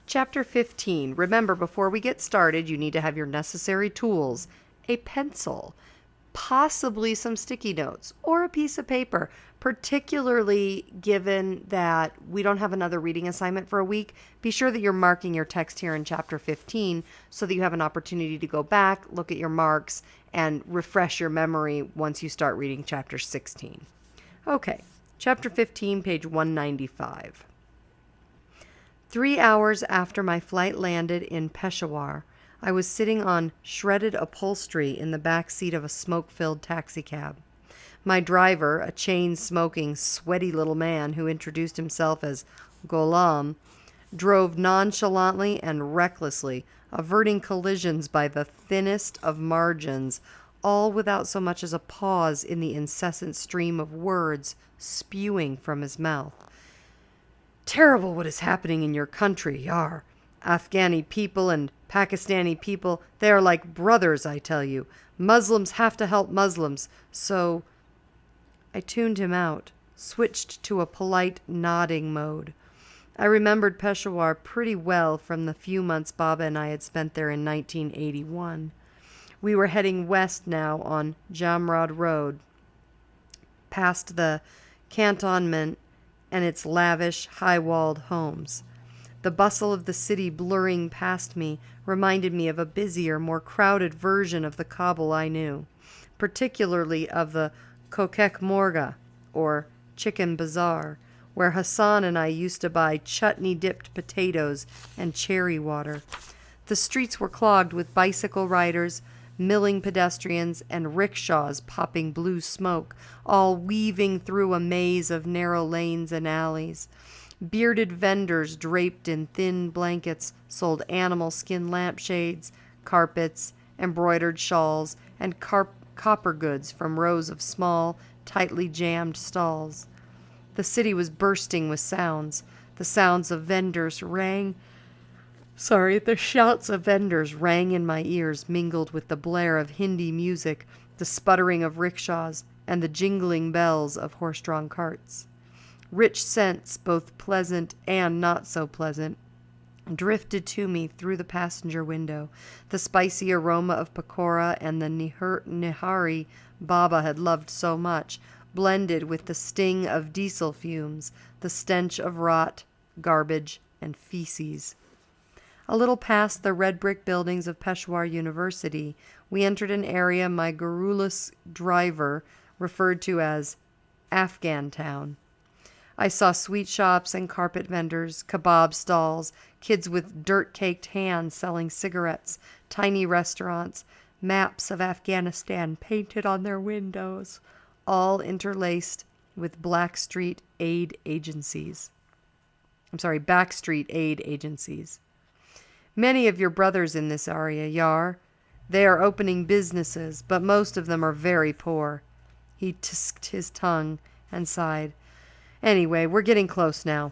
Chapter 15. Remember, before we get started, you need to have your necessary tools. A pencil, possibly some sticky notes, or a piece of paper, particularly given that we don't have another reading assignment for a week. Be sure that you're marking your text here in Chapter 15 so that you have an opportunity to go back, look at your marks, and refresh your memory once you start reading Chapter 16. Okay, Chapter 15, page 195. 3 hours after my flight landed in Peshawar, I was sitting on shredded upholstery in the back seat of a smoke-filled taxicab. My driver, a chain-smoking, sweaty little man who introduced himself as Gholam, drove nonchalantly and recklessly, averting collisions by the thinnest of margins, all without so much as a pause in the incessant stream of words spewing from his mouth. Terrible what is happening in your country, Yar. Afghani people and Pakistani people, they are like brothers, I tell you. Muslims have to help Muslims, so... I tuned him out, switched to a polite nodding mode. I remembered Peshawar pretty well from the few months Baba and I had spent there in 1981. We were heading west now on Jamrod Road, past the cantonment and its lavish, high-walled homes. The bustle of the city blurring past me reminded me of a busier, more crowded version of the Kabul I knew, particularly of the Kokek Morga, or Chicken Bazaar, where Hassan and I used to buy chutney-dipped potatoes and cherry water. The streets were clogged with bicycle riders, milling pedestrians, and rickshaws popping blue smoke, all weaving through a maze of narrow lanes and alleys. Bearded vendors draped in thin blankets sold animal skin lampshades, carpets, embroidered shawls, and copper goods from rows of small, tightly jammed stalls. The city was bursting with sounds. The shouts of vendors rang in my ears, mingled with the blare of Hindi music, the sputtering of rickshaws, and the jingling bells of horse-drawn carts. Rich scents, both pleasant and not so pleasant, drifted to me through the passenger window. The spicy aroma of pakora and the nihari Baba had loved so much, blended with the sting of diesel fumes, the stench of rot, garbage, and feces. A little past the red brick buildings of Peshawar University, we entered an area my garrulous driver referred to as Afghan Town. I saw sweet shops and carpet vendors, kebab stalls, kids with dirt-caked hands selling cigarettes, tiny restaurants, maps of Afghanistan painted on their windows, all interlaced with backstreet aid agencies. Many of your brothers in this area, Yar. They are opening businesses, but most of them are very poor. He tisked his tongue and sighed. Anyway, we're getting close now.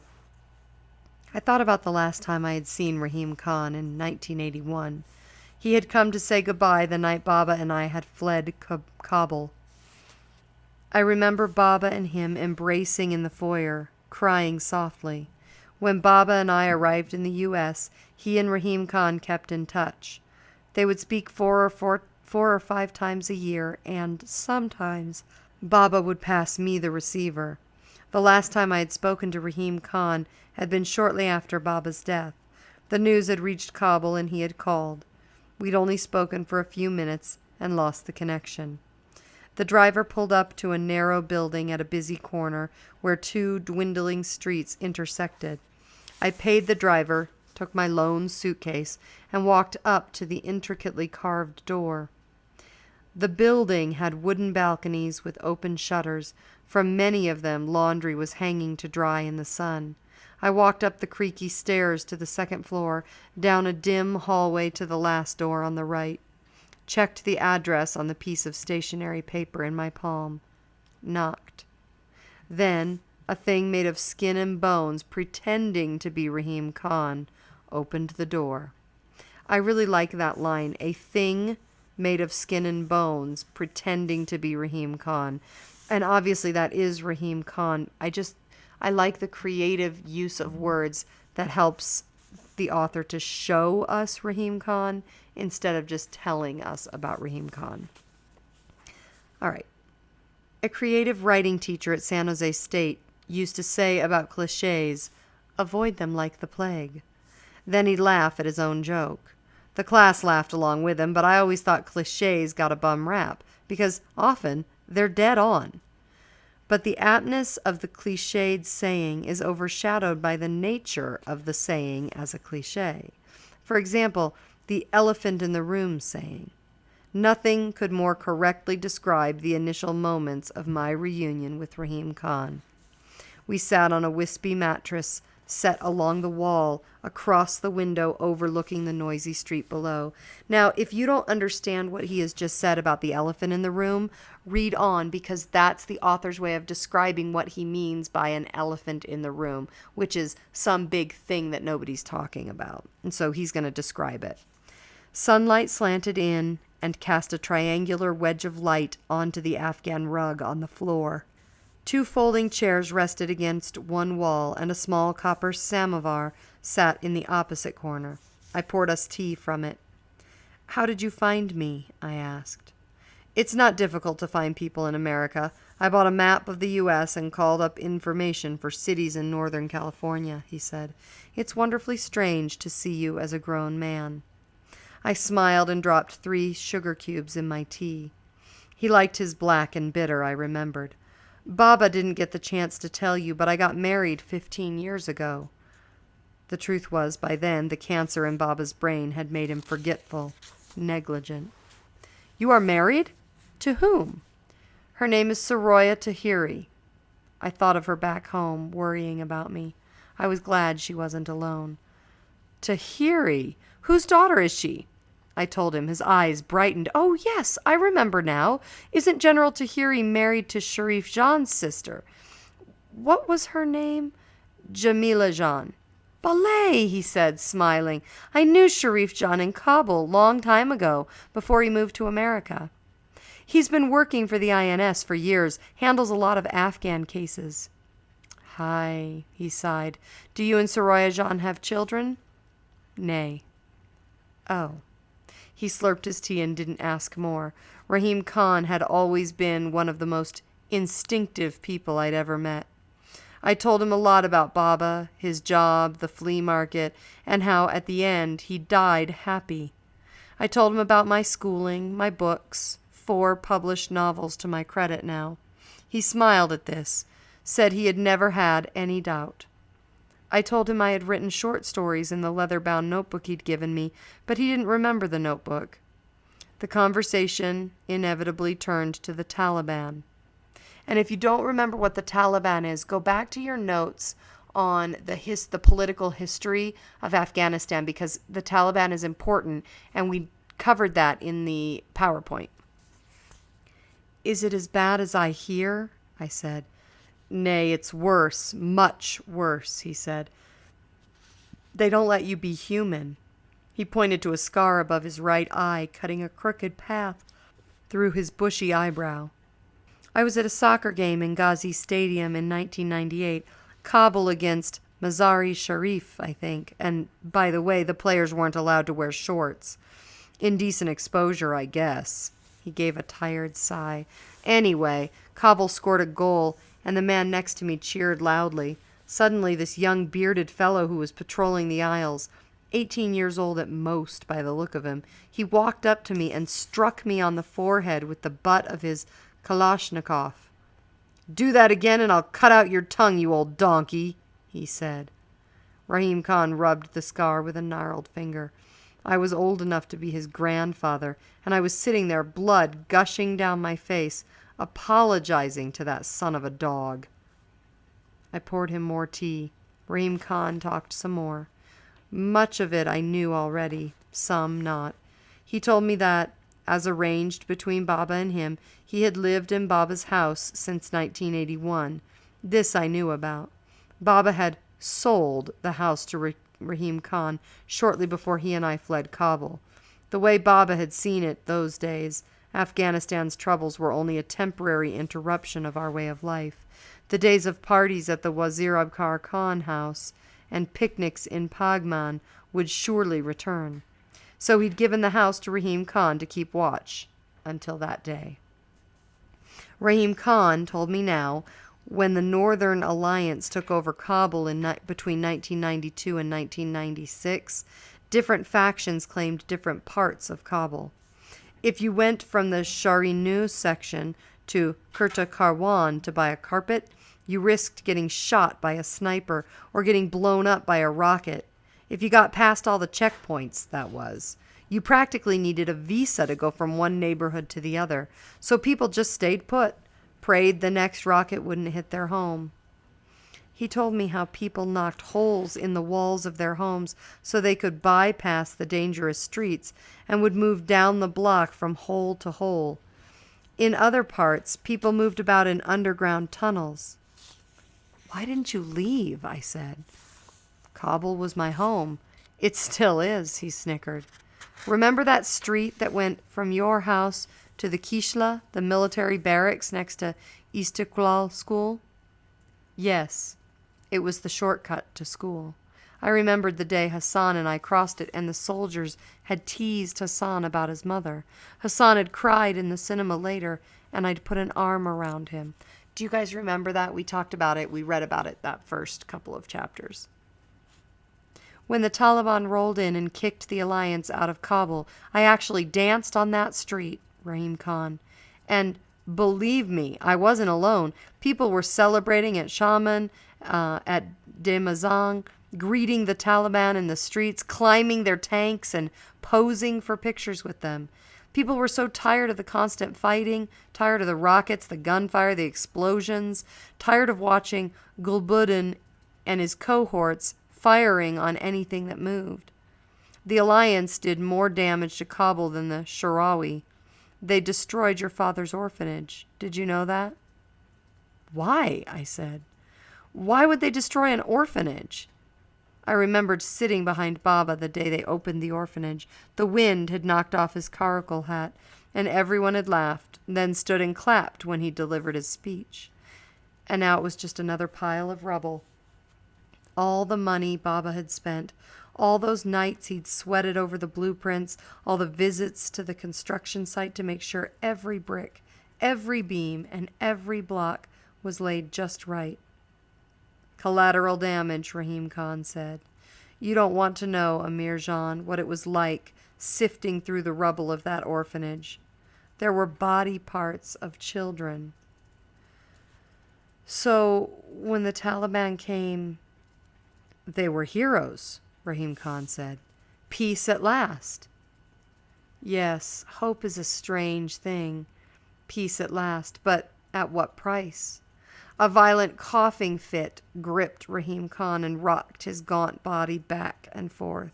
I thought about the last time I had seen Raheem Khan in 1981. He had come to say goodbye the night Baba and I had fled Kabul. I remember Baba and him embracing in the foyer, crying softly. When Baba and I arrived in the U.S., he and Raheem Khan kept in touch. They would speak four or five times a year, and sometimes Baba would pass me the receiver. The last time I had spoken to Raheem Khan had been shortly after Baba's death. The news had reached Kabul, and he had called. We'd only spoken for a few minutes and lost the connection. The driver pulled up to a narrow building at a busy corner where two dwindling streets intersected. I paid the driver, took my lone suitcase, and walked up to the intricately carved door. The building had wooden balconies with open shutters. From many of them, laundry was hanging to dry in the sun. I walked up the creaky stairs to the second floor, down a dim hallway to the last door on the right. Checked the address on the piece of stationery paper in my palm. Knocked. Then, a thing made of skin and bones, pretending to be Raheem Khan, opened the door. I really like that line, a thing made of skin and bones, pretending to be Raheem Khan. And obviously that is Raheem Khan. I like the creative use of words that helps the author to show us Raheem Khan instead of just telling us about Raheem Khan. All right. A creative writing teacher at San Jose State used to say about cliches, avoid them like the plague. Then he'd laugh at his own joke. The class laughed along with him, but I always thought cliches got a bum rap, because often they're dead on. But the aptness of the cliched saying is overshadowed by the nature of the saying as a cliche. For example, the elephant in the room saying. Nothing could more correctly describe the initial moments of my reunion with Raheem Khan. We sat on a wispy mattress set along the wall across the window overlooking the noisy street below. Now, if you don't understand what he has just said about the elephant in the room, read on, because that's the author's way of describing what he means by an elephant in the room, which is some big thing that nobody's talking about. And so he's going to describe it. Sunlight slanted in and cast a triangular wedge of light onto the Afghan rug on the floor. 2 folding chairs rested against one wall, and a small copper samovar sat in the opposite corner. I poured us tea from it. "How did you find me?" I asked. "It's not difficult to find people in America. I bought a map of the U.S. and called up information for cities in Northern California," he said. "It's wonderfully strange to see you as a grown man." I smiled and dropped 3 sugar cubes in my tea. He liked his black and bitter, I remembered. "Baba didn't get the chance to tell you, but I got married 15 years ago." The truth was, by then, the cancer in Baba's brain had made him forgetful, negligent. "You are married? To whom?" "Her name is Soroya Tahiri." I thought of her back home, worrying about me. I was glad she wasn't alone. "Tahiri? Whose daughter is she?" I told him. His eyes brightened. "Oh, yes, I remember now. Isn't General Tahiri married to Sharif Jan's sister?" "What was her name?" "Jamila Jan." "Ballet," he said, smiling. "I knew Sharif Jan in Kabul long time ago, before he moved to America. He's been working for the INS for years, handles a lot of Afghan cases." "Hi," he sighed. "Do you and Soroya Jan have children?" "Nay." "Oh." He slurped his tea and didn't ask more. Raheem Khan had always been one of the most instinctive people I'd ever met. I told him a lot about Baba, his job, the flea market, and how, at the end, he died happy. I told him about my schooling, my books, 4 published novels to my credit now. He smiled at this, said he had never had any doubt. I told him I had written short stories in the leather-bound notebook he'd given me, but he didn't remember the notebook. The conversation inevitably turned to the Taliban. And if you don't remember what the Taliban is, go back to your notes on the political history of Afghanistan, because the Taliban is important, and we covered that in the PowerPoint. "Is it as bad as I hear?" I said. "Nay, it's worse, much worse," he said. "They don't let you be human." He pointed to a scar above his right eye, cutting a crooked path through his bushy eyebrow. I was at a soccer game in Ghazi Stadium in 1998, Kabul against Mazar-e Sharif, I think, and, by the way, the players weren't allowed to wear shorts. Indecent exposure, I guess. He gave a tired sigh. Anyway, Kabul scored a goal, and the man next to me cheered loudly. Suddenly, this young bearded fellow who was patrolling the aisles, 18 years old at most by the look of him, he walked up to me and struck me on the forehead with the butt of his Kalashnikov. "Do that again and I'll cut out your tongue, you old donkey," he said. Raheem Khan rubbed the scar with a gnarled finger. I was old enough to be his grandfather, and I was sitting there, blood gushing down my face, apologizing to that son of a dog. I poured him more tea. Raheem Khan talked some more. Much of it I knew already, some not. He told me that, as arranged between Baba and him, he had lived in Baba's house since 1981. This I knew about. Baba had sold the house to Raheem Khan shortly before he and I fled Kabul. The way Baba had seen it those days, Afghanistan's troubles were only a temporary interruption of our way of life. The days of parties at the Wazir Abkar Khan house and picnics in Pagman would surely return. So he'd given the house to Raheem Khan to keep watch until that day. Raheem Khan told me now, when the Northern Alliance took over Kabul between 1992 and 1996, different factions claimed different parts of Kabul. If you went from the Shahrinu section to Kurta Karwan to buy a carpet, you risked getting shot by a sniper or getting blown up by a rocket. If you got past all the checkpoints, that was. You practically needed a visa to go from one neighborhood to the other, so people just stayed put, prayed the next rocket wouldn't hit their home. He told me how people knocked holes in the walls of their homes so they could bypass the dangerous streets and would move down the block from hole to hole. In other parts, people moved about in underground tunnels. "Why didn't you leave?" I said. "Kabul was my home." "It still is," he snickered. "Remember that street that went from your house to the Kishla, the military barracks next to Istiklal School?" Yes, it was the shortcut to school. I remembered the day Hassan and I crossed it, and the soldiers had teased Hassan about his mother. Hassan had cried in the cinema later, and I'd put an arm around him. Do you guys remember that? We talked about it. We read about it that first couple of chapters. When the Taliban rolled in and kicked the alliance out of Kabul, I actually danced on that street, Raheem Khan. And believe me, I wasn't alone. People were celebrating at Shaman, at Demazang, greeting the Taliban in the streets, climbing their tanks and posing for pictures with them. People were so tired of the constant fighting, tired of the rockets, the gunfire, the explosions, tired of watching Gulbuddin and his cohorts firing on anything that moved. The alliance did more damage to Kabul than the Shirawi. They destroyed your father's orphanage. Did you know that? "Why?" I said. "Why would they destroy an orphanage?" I remembered sitting behind Baba the day they opened the orphanage. The wind had knocked off his caracal hat, and everyone had laughed, then stood and clapped when he delivered his speech. And now it was just another pile of rubble. All the money Baba had spent, all those nights he'd sweated over the blueprints, all the visits to the construction site to make sure every brick, every beam, and every block was laid just right. "Collateral damage," Raheem Khan said. "You don't want to know, Amir Jan, what it was like sifting through the rubble of that orphanage. There were body parts of children." "So, when the Taliban came, they were heroes," Raheem Khan said. "Peace at last." "Yes, hope is a strange thing. Peace at last, but at what price?" A violent coughing fit gripped Raheem Khan and rocked his gaunt body back and forth.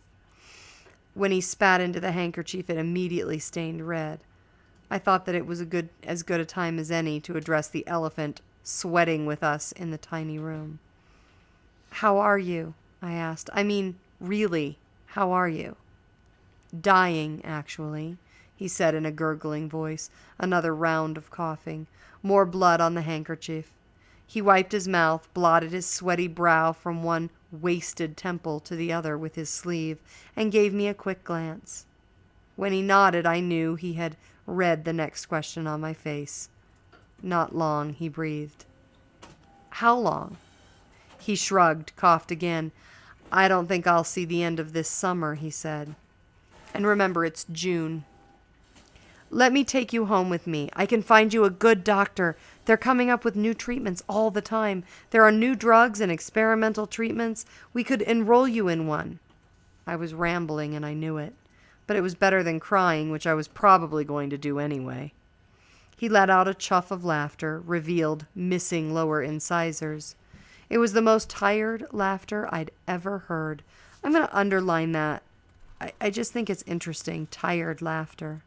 When he spat into the handkerchief, it immediately stained red. I thought that it was as good a time as any to address the elephant sweating with us in the tiny room. "How are you?" I asked. "I mean, really, how are you?" "Dying, actually," he said in a gurgling voice. Another round of coughing. More blood on the handkerchief. He wiped his mouth, blotted his sweaty brow from one wasted temple to the other with his sleeve, and gave me a quick glance. When he nodded, I knew he had read the next question on my face. "Not long," he breathed. "How long?" He shrugged, coughed again. "I don't think I'll see the end of this summer," he said. "And remember, it's June. Let me take you home with me. I can find you a good doctor. They're coming up with new treatments all the time. There are new drugs and experimental treatments. We could enroll you in one." I was rambling, and I knew it. But it was better than crying, which I was probably going to do anyway. He let out a chuff of laughter, revealed missing lower incisors. It was the most tired laughter I'd ever heard. I'm going to underline that. I just think it's interesting, tired laughter.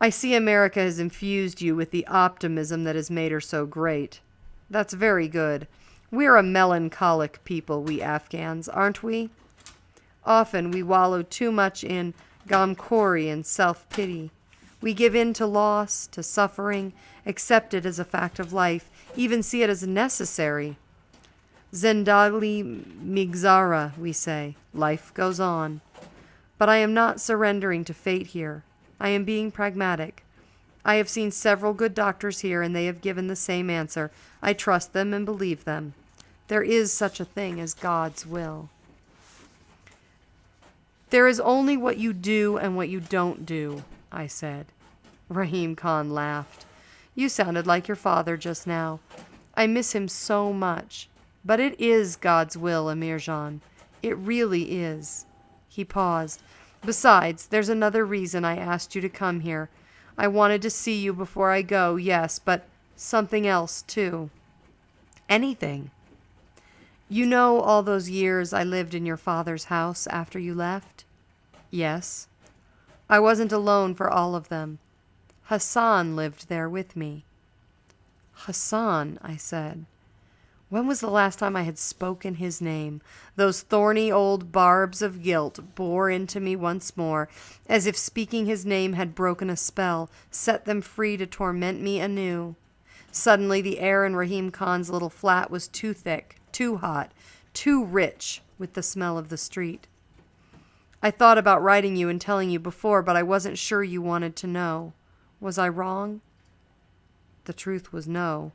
"I see America has infused you with the optimism that has made her so great. That's very good. We're a melancholic people, we Afghans, aren't we? Often we wallow too much in ghamkhori and self-pity. We give in to loss, to suffering, accept it as a fact of life, even see it as necessary. Zendali Migzara, we say. Life goes on. But I am not surrendering to fate here. I am being pragmatic. I have seen several good doctors here, and they have given the same answer. I trust them and believe them. There is such a thing as God's will. There is only what you do and what you don't do, I said. Raheem Khan laughed. You sounded like your father just now. I miss him so much. But it is God's will, Amirjan. It really is. He paused. Besides, there's another reason I asked you to come here. I wanted to see you before I go, yes, but something else, too. Anything. You know all those years I lived in your father's house after you left? Yes. I wasn't alone for all of them. Hassan lived there with me. Hassan, I said. When was the last time I had spoken his name? Those thorny old barbs of guilt bore into me once more, as if speaking his name had broken a spell, set them free to torment me anew. Suddenly the air in Raheem Khan's little flat was too thick, too hot, too rich with the smell of the street. I thought about writing you and telling you before, but I wasn't sure you wanted to know. Was I wrong? The truth was no.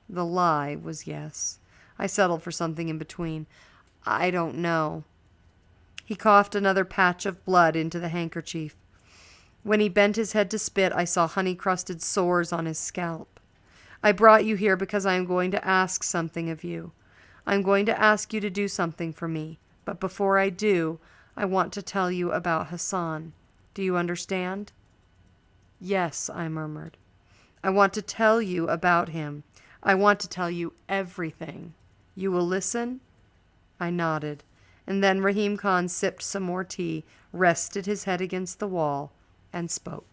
The lie was yes. I settled for something in between. I don't know. He coughed another patch of blood into the handkerchief. When he bent his head to spit, I saw honey-crusted sores on his scalp. I brought you here because I am going to ask something of you. I'm going to ask you to do something for me. But before I do, I want to tell you about Hassan. Do you understand? Yes, I murmured. I want to tell you about him. I want to tell you everything. You will listen? I nodded, and then Raheem Khan sipped some more tea, rested his head against the wall, and spoke.